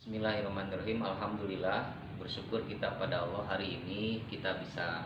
Bismillahirrahmanirrahim. Alhamdulillah, bersyukur kita pada Allah, hari ini kita bisa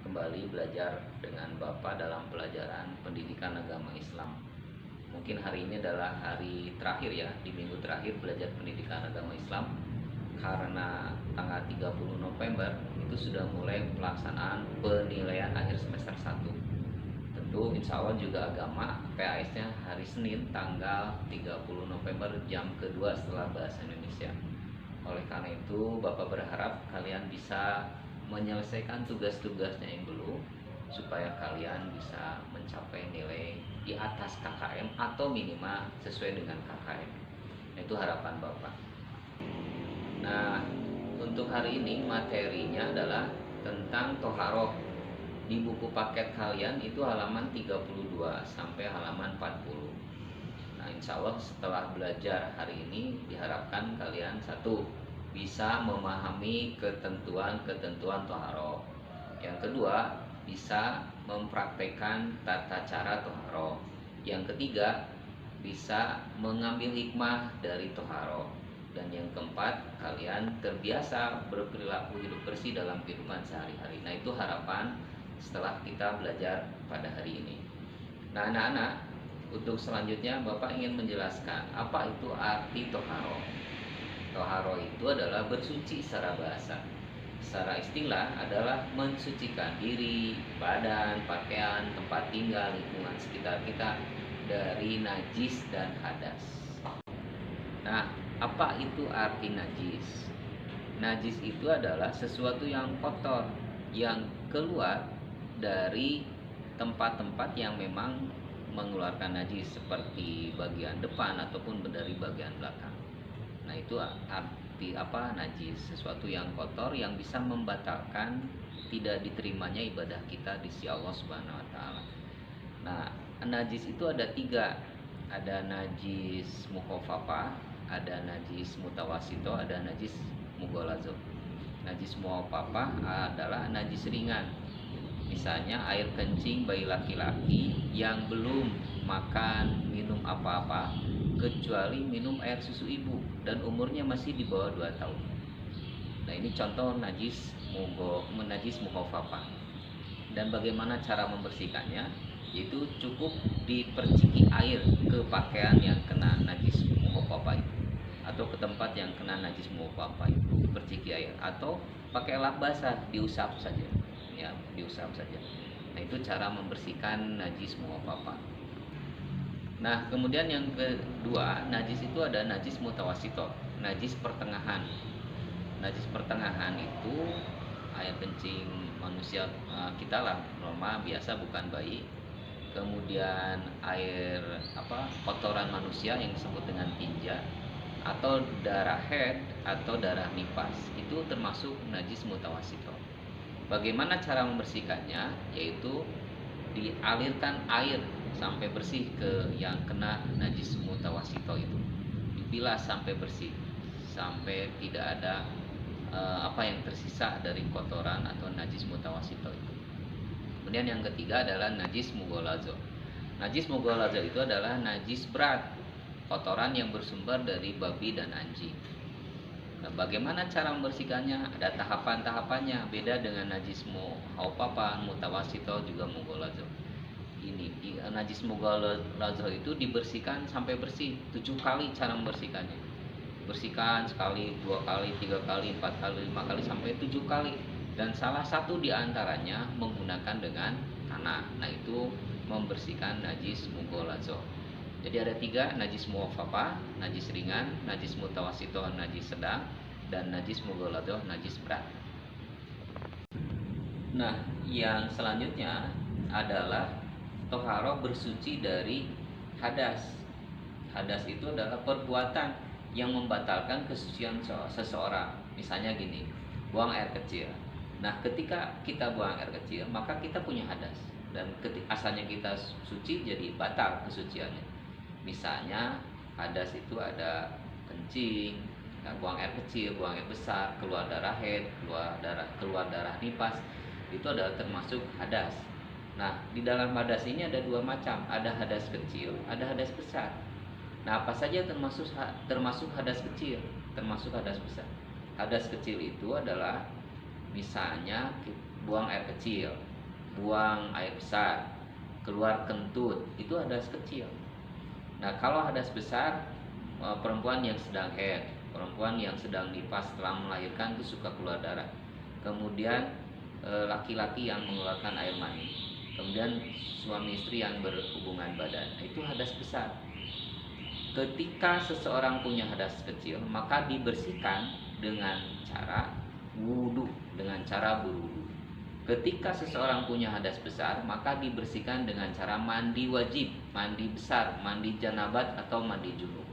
kembali belajar dengan Bapak dalam pelajaran pendidikan agama Islam. Mungkin hari ini adalah hari terakhir ya, di minggu terakhir belajar pendidikan agama Islam. Karena tanggal 30 November itu sudah mulai pelaksanaan penilaian akhir semester 1. Tentu insya Allah juga agama PAS-nya hari Senin tanggal 30 November jam kedua setelah bahasa Indonesia. Oleh karena itu Bapak berharap kalian bisa menyelesaikan tugas-tugasnya yang dulu, supaya kalian bisa mencapai nilai di atas KKM atau minimal sesuai dengan KKM. Itu harapan Bapak. Nah, untuk hari ini materinya adalah tentang toharoh. Di buku paket kalian itu halaman 32 sampai halaman 40. Nah, insya Allah setelah belajar hari ini diharapkan kalian satu, bisa memahami ketentuan-ketentuan toharoh. Yang kedua, bisa mempraktekkan tata cara toharoh. Yang ketiga, bisa mengambil hikmah dari toharoh. Dan yang keempat, kalian terbiasa berperilaku hidup bersih dalam kehidupan sehari-hari. Nah, itu harapan setelah kita belajar pada hari ini. Nah, anak-anak, untuk selanjutnya Bapak ingin menjelaskan apa itu arti toharoh. Toharoh itu adalah bersuci secara bahasa. Secara istilah adalah mensucikan diri, badan, pakaian, tempat tinggal, lingkungan sekitar kita dari najis dan hadas. Nah, apa itu arti najis? Najis itu adalah sesuatu yang kotor, yang keluar dari tempat-tempat yang memang mengeluarkan najis, seperti bagian depan ataupun dari bagian belakang. Nah, itu arti apa najis? Sesuatu yang kotor yang bisa membatalkan tidak diterimanya ibadah kita di sisi Allah Subhanahu wa taala. Nah, najis itu ada tiga. Ada najis mukhafafah, ada najis mutawasito, ada najis mughalazo. Najis mukhafafah adalah najis ringan. Misalnya air kencing bayi laki-laki yang belum makan, minum apa-apa kecuali minum air susu ibu dan umurnya masih di bawah 2 tahun. Nah, ini contoh najis mukhafafah. Dan bagaimana cara membersihkannya? Yaitu cukup diperciki air ke pakaian yang kena najis mukhafafah itu, atau ke tempat yang kena najis mukhafafah itu diperciki air, atau pakai lap basah, diusap saja. Ya, diusap saja. Nah, itu cara membersihkan najis mukhafafah. Nah, kemudian yang kedua, najis itu ada najis mutawasito, najis pertengahan. Najis pertengahan itu air kencing manusia kita lah, normal biasa, bukan bayi. Kemudian air kotoran manusia yang disebut dengan tinja, atau darah head atau darah nifas, itu termasuk najis mutawasito. Bagaimana cara membersihkannya? Yaitu dialirkan air sampai bersih ke yang kena najis mutawasito itu, dibilas sampai bersih, sampai tidak ada apa yang tersisa dari kotoran atau najis mutawasito itu. Kemudian yang ketiga adalah najis mughalazo. Najis mughalazo itu adalah najis berat, kotoran yang bersumber dari babi dan anjing. Nah, bagaimana cara membersihkannya? Ada tahapan-tahapannya, beda dengan najis mukhafafah, mutawasito, juga mughalazo. Ini najis mughalazo itu dibersihkan sampai bersih 7 kali cara membersihkannya. Bersihkan sekali, 2 kali, 3 kali, 4 kali, 5 kali, sampai 7 kali. Dan salah satu diantaranya menggunakan dengan tanah. Nah, itu membersihkan najis mughalazo. Jadi ada 3, najis mukhafafah, najis ringan, najis mutawasito, najis sedang, dan najis mughalazo, najis berat. Nah, yang selanjutnya adalah toharoh bersuci dari hadas. Hadas itu adalah perbuatan yang membatalkan kesucian seseorang. Misalnya gini, buang air kecil. Nah, ketika kita buang air kecil, maka kita punya hadas. Dan asalnya kita suci, jadi batal kesuciannya. Misalnya hadas itu ada kencing, buang air kecil, buang air besar, keluar darah head, keluar darah nifas, itu adalah termasuk hadas. Nah, di dalam hadas ini ada 2 macam, ada hadas kecil, ada hadas besar. Nah, apa saja termasuk hadas kecil? termasuk hadas besar. Hadas kecil itu adalah misalnya buang air kecil, buang air besar, keluar kentut, itu hadas kecil. Nah, kalau hadas besar, perempuan yang sedang haid, perempuan yang sedang nifas setelah melahirkan itu suka keluar darah. Kemudian laki-laki yang mengeluarkan air mani, kemudian suami istri yang berhubungan badan, itu hadas besar. Ketika seseorang punya hadas kecil, maka dibersihkan dengan cara wudhu, dengan cara berwudhu. Ketika seseorang punya hadas besar, maka dibersihkan dengan cara mandi wajib, mandi besar, mandi janabat atau mandi junub.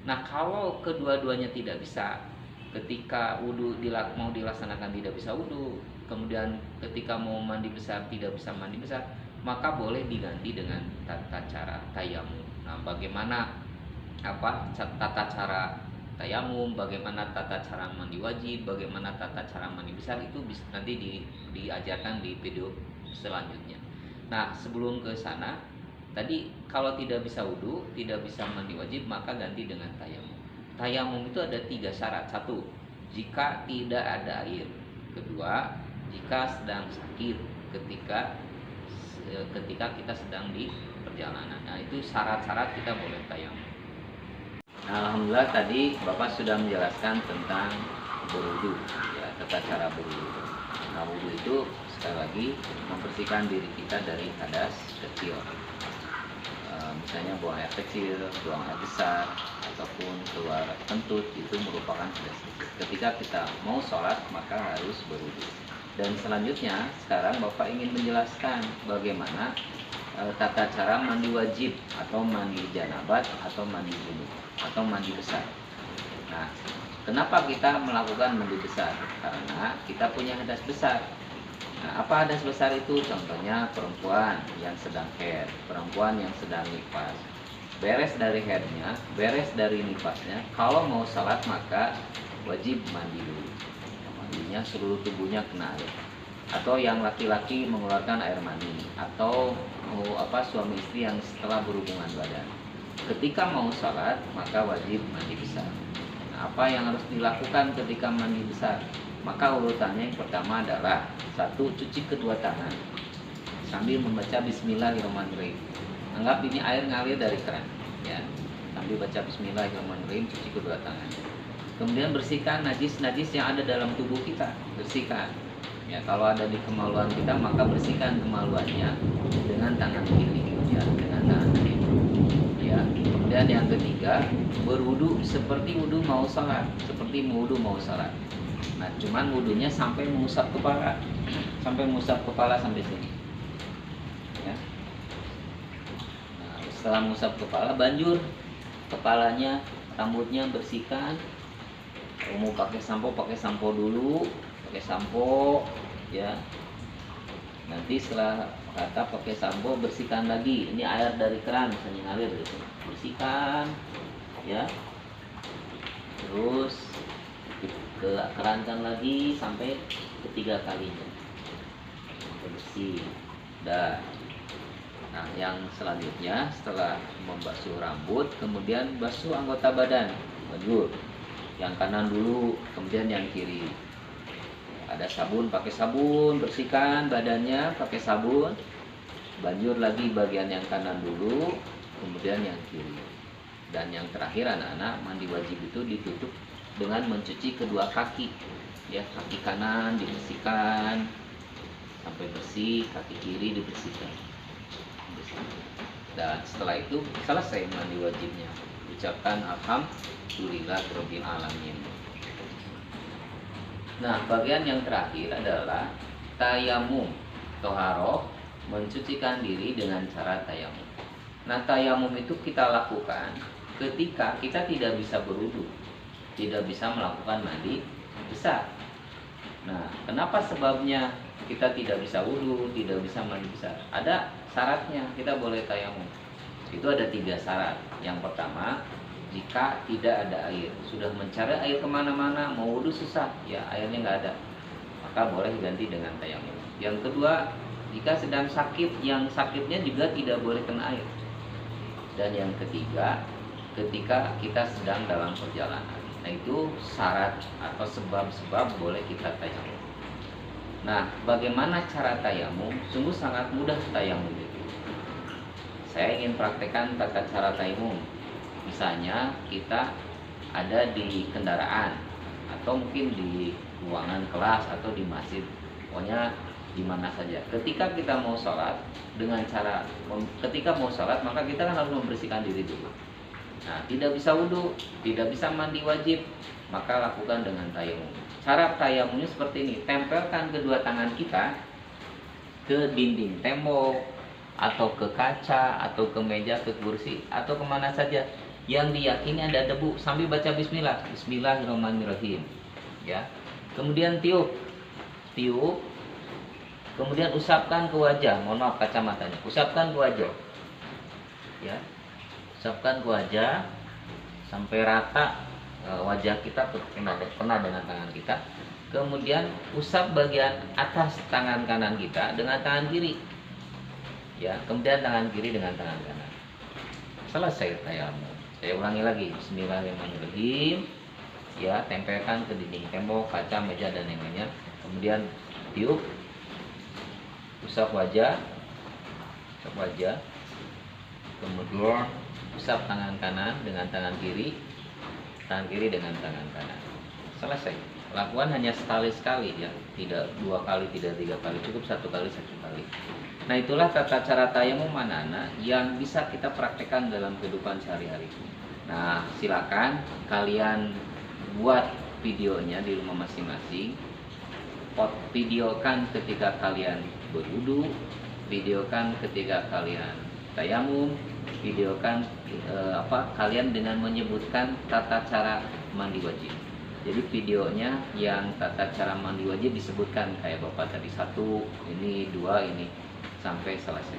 Nah, kalau kedua-duanya tidak bisa, ketika wudhu mau dilaksanakan tidak bisa wudhu, kemudian ketika mau mandi besar tidak bisa mandi besar, maka boleh diganti dengan tata cara tayamum. Nah, bagaimana tata cara tayamum, bagaimana tata cara mandi wajib, bagaimana tata cara mandi besar, itu nanti diajarkan di video selanjutnya. Nah, sebelum ke sana, tadi kalau tidak bisa wudhu, tidak bisa mandi wajib, maka ganti dengan tayamum. Tayamum itu ada 3 syarat. 1, jika tidak ada air. 2, jika sedang sakit ketika kita sedang di perjalanan. Nah, itu syarat-syarat kita boleh tayamum. Nah, alhamdulillah tadi Bapak sudah menjelaskan tentang berwudu, ya, tata cara berwudu. Nah, wudu itu sekali lagi membersihkan diri kita dari hadas kecil. Misalnya buang air kecil, buang air besar, ataupun keluar kentut, itu merupakan hadas kecil. Ketika kita mau sholat, maka harus berwudu. Dan selanjutnya, sekarang Bapak ingin menjelaskan bagaimana tata cara mandi wajib atau mandi janabat atau mandi junub atau mandi besar. Nah, kenapa kita melakukan mandi besar? Karena kita punya hadas besar. Nah, apa hadas besar itu? Contohnya perempuan yang sedang haid, perempuan yang sedang nifas. Beres dari haidnya, beres dari nifasnya, kalau mau salat maka wajib mandi dulu. Mandinya seluruh tubuhnya kena air. Atau yang laki-laki mengeluarkan air mani, atau suami istri yang setelah berhubungan badan. Ketika mau salat maka wajib mandi besar. Nah, apa yang harus dilakukan ketika mandi besar? Maka urutannya yang pertama adalah 1, cuci kedua tangan sambil membaca Bismillahirrahmanirrahim. Anggap ini air ngalir dari keran, ya. Sambil baca Bismillahirrahmanirrahim, cuci kedua tangan. Kemudian bersihkan najis-najis yang ada dalam tubuh kita, bersihkan. Ya, kalau ada di kemaluan kita, maka bersihkan kemaluannya dengan tangan kiri, ya, dengan tangan kiri. Ya. Kemudian yang ketiga, berwudu seperti wudu mau salat, seperti wudu mau salat. Nah, cuman wudunya sampai mengusap kepala, sampai sini. Ya. Nah, setelah mengusap kepala, banjur kepalanya, rambutnya bersihkan. Kalau mau pakai sampo dulu. Pakai sampo, ya. Nanti setelah pakai sampo, bersihkan lagi. Ini air dari keran misalnya ngalir gitu. Bersihkan, ya. Terus kerankan lagi sampai ketiga kalinya. Sampai bersih. Dah. Nah, yang selanjutnya setelah membasuh rambut, kemudian basuh anggota badan. Lanjut. Yang kanan dulu, kemudian yang kiri. Ada sabun, pakai sabun, bersihkan badannya pakai sabun. Banjur lagi bagian yang kanan dulu, kemudian yang kiri. Dan yang terakhir anak-anak, mandi wajib itu ditutup dengan mencuci kedua kaki. Ya, kaki kanan dibersihkan sampai bersih, kaki kiri dibersihkan. Dan setelah itu selesai mandi wajibnya. Ucapkan alhamdulillahirabbil alamin. Nah, bagian yang terakhir adalah tayamum, toharoh, mencucikan diri dengan cara tayamum. Nah, tayamum itu kita lakukan ketika kita tidak bisa berwudu, tidak bisa melakukan mandi besar. Nah, kenapa sebabnya kita tidak bisa wudu, tidak bisa mandi besar? Ada syaratnya, kita boleh tayamum. Itu ada 3 syarat. Yang pertama, jika tidak ada air, sudah mencari air kemana-mana, mau wudhu susah, ya airnya nggak ada, maka boleh ganti dengan tayamum. Yang kedua, jika sedang sakit, yang sakitnya juga tidak boleh kena air. Dan yang ketiga, ketika kita sedang dalam perjalanan, Nah, itu syarat atau sebab-sebab boleh kita tayamum. Nah, bagaimana cara tayamum? Sungguh sangat mudah tayamum itu. Saya ingin praktekkan tata cara tayamum. Misalnya kita ada di kendaraan atau mungkin di ruangan kelas atau di masjid, pokoknya di mana saja. Ketika kita mau sholat, ketika mau sholat maka kita kan harus membersihkan diri dulu. Nah, tidak bisa wudhu, tidak bisa mandi wajib, maka lakukan dengan tayamum. Cara tayamumnya seperti ini: tempelkan kedua tangan kita ke dinding tembok atau ke kaca atau ke meja, ke kursi atau kemana saja yang diyakini ada debu, sambil baca bismillah, bismillahirrahmanirrahim, ya. Kemudian tiup, kemudian usapkan ke wajah. Mohon maaf kacamatanya, usapkan ke wajah, ya. Usapkan ke wajah sampai rata wajah kita kena dengan tangan kita. Kemudian usap bagian atas tangan kanan kita dengan tangan kiri, ya. Kemudian tangan kiri dengan tangan kanan. Selesai tayamum. Saya ulangi lagi, bismillahirrahmanirrahim, ya. Tempelkan ke dinding tembok, kaca, meja dan yang lainnya. Kemudian tiup, usap wajah, kemudian usap tangan kanan dengan tangan kiri dengan tangan kanan. Selesai. Lakukan hanya sekali-sekali, ya, tidak 2 kali, tidak 3 kali, cukup 1 kali. Nah, itulah tata cara tayamum anak-anak yang bisa kita praktekkan dalam kehidupan sehari-hari. Nah, silakan kalian buat videonya di rumah masing-masing. Videokan ketika kalian berwudu, videokan ketika kalian tayamum, videokan kalian dengan menyebutkan tata cara mandi wajib. Jadi videonya yang tata cara mandi wajib disebutkan, kayak Bapak tadi 1, ini 2, ini sampai selesai.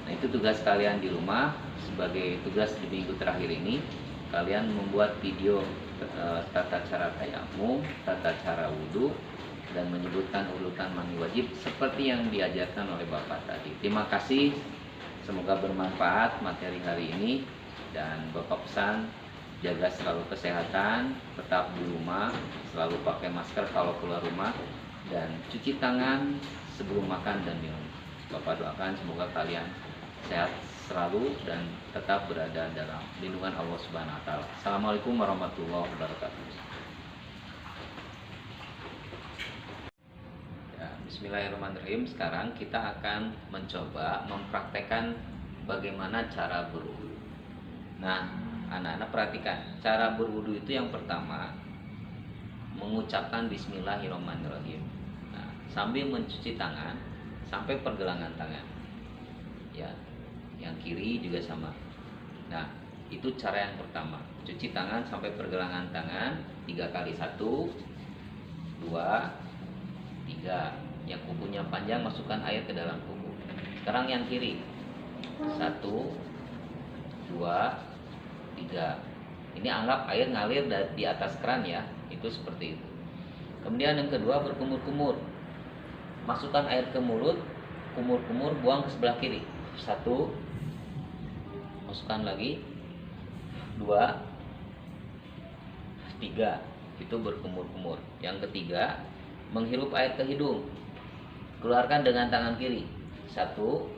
Nah, itu tugas kalian di rumah. Sebagai tugas di minggu terakhir ini, kalian membuat video tata cara tayamum, tata cara wudhu, dan menyebutkan urutan mandi wajib seperti yang diajarkan oleh Bapak tadi. Terima kasih. Semoga bermanfaat materi hari ini, dan Bapak pesan jaga selalu kesehatan, tetap di rumah, selalu pakai masker kalau keluar rumah, dan cuci tangan sebelum makan dan minum. Bapak doakan semoga kalian sehat selalu dan tetap berada dalam lindungan Allah Subhanahu wa taala. Assalamualaikum warahmatullahi wabarakatuh. Ya, bismillahirrahmanirrahim. Sekarang kita akan mencoba mempraktekkan bagaimana cara berwudu. Nah, anak-anak perhatikan, cara berwudu itu yang pertama mengucapkan bismillahirrahmanirrahim. Nah, sambil mencuci tangan sampai pergelangan tangan, ya. Yang kiri juga sama. Nah, itu cara yang pertama, cuci tangan sampai pergelangan tangan 3 kali. 1, 2, 3. Yang kukunya panjang, masukkan air ke dalam kuku. Sekarang yang kiri, 1, 2, 3. Ini anggap air ngalir di atas keran, ya. Itu seperti itu. Kemudian yang kedua, berkumur-kumur. Masukkan air ke mulut, kumur-kumur, buang ke sebelah kiri. 1, masukkan lagi. 2, 3. Itu berkumur-kumur. Yang ketiga, menghirup air ke hidung. Keluarkan dengan tangan kiri. 1,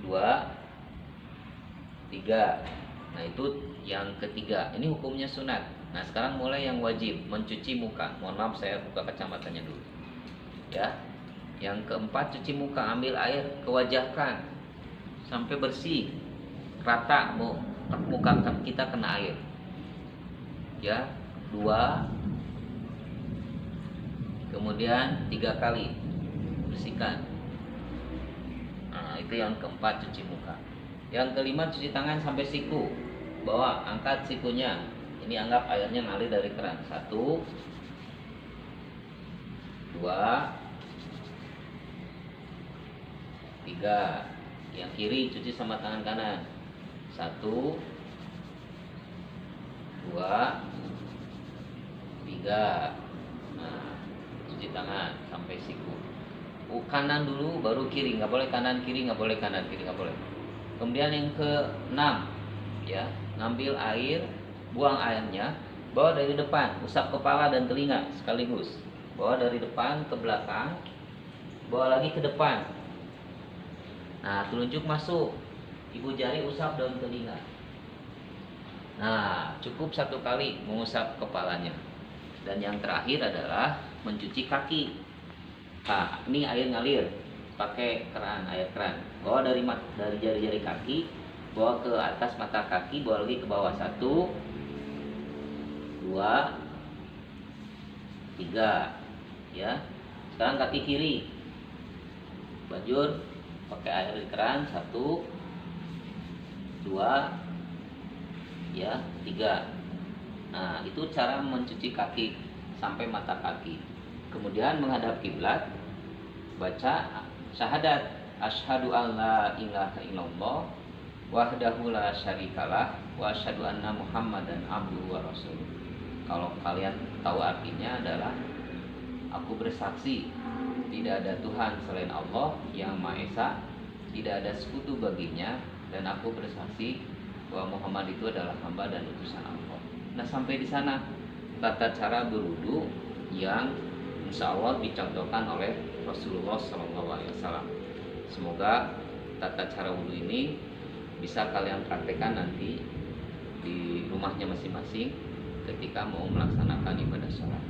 2, 3. Nah, itu yang ketiga. Ini hukumnya sunat. Nah, sekarang mulai yang wajib, mencuci muka. Mohon maaf, saya buka kacamatanya dulu, ya. Yang keempat, cuci muka. Ambil air, kewajahkan sampai bersih, rata, muka kita kena air, ya. 2, kemudian 3 kali bersihkan. Nah, itu yang keempat, cuci muka. Yang kelima, cuci tangan sampai siku. Bawa, angkat sikunya. Ini anggap airnya ngalir dari keran. 1, 2, 3. Yang kiri cuci sama tangan kanan. 1, 2, 3. Nah, cuci tangan sampai siku. Kanan dulu baru kiri, nggak boleh kanan kiri, nggak boleh kanan kiri, nggak boleh. Kemudian yang ke-6, ya, ngambil air buang airnya, bawa dari depan, usap kepala dan telinga sekaligus. Bawa dari depan ke belakang, bawa lagi ke depan. Nah, telunjuk masuk, ibu jari usap daun telinga. Nah, cukup 1 kali mengusap kepalanya. Dan yang terakhir adalah mencuci kaki. Nah, ini air ngalir pakai keran, air keran. Bawa dari jari-jari kaki, bawa ke atas mata kaki, bawa lagi ke bawah. 1, 2, 3. Ya. Sekarang kaki kiri. Bajur pakai air keran. 1, 2, ya, 3. Nah, itu cara mencuci kaki sampai mata kaki. Kemudian menghadap kiblat, baca syahadat, asyhadu alla ilaha illallah wahdahu la syarikalah wa asyhadu anna muhammadan abduhu wa rasuluh. Kalau kalian tahu artinya adalah aku bersaksi tidak ada Tuhan selain Allah yang Maha Esa, tidak ada sekutu baginya, dan aku bersaksi bahwa Muhammad itu adalah hamba dan utusan Allah. Nah, sampai di sana tata cara berwudu yang insya Allah dicontohkan oleh Rasulullah SAW. Semoga tata cara wudu ini bisa kalian praktekkan nanti di rumahnya masing-masing ketika mau melaksanakan ibadah sholat.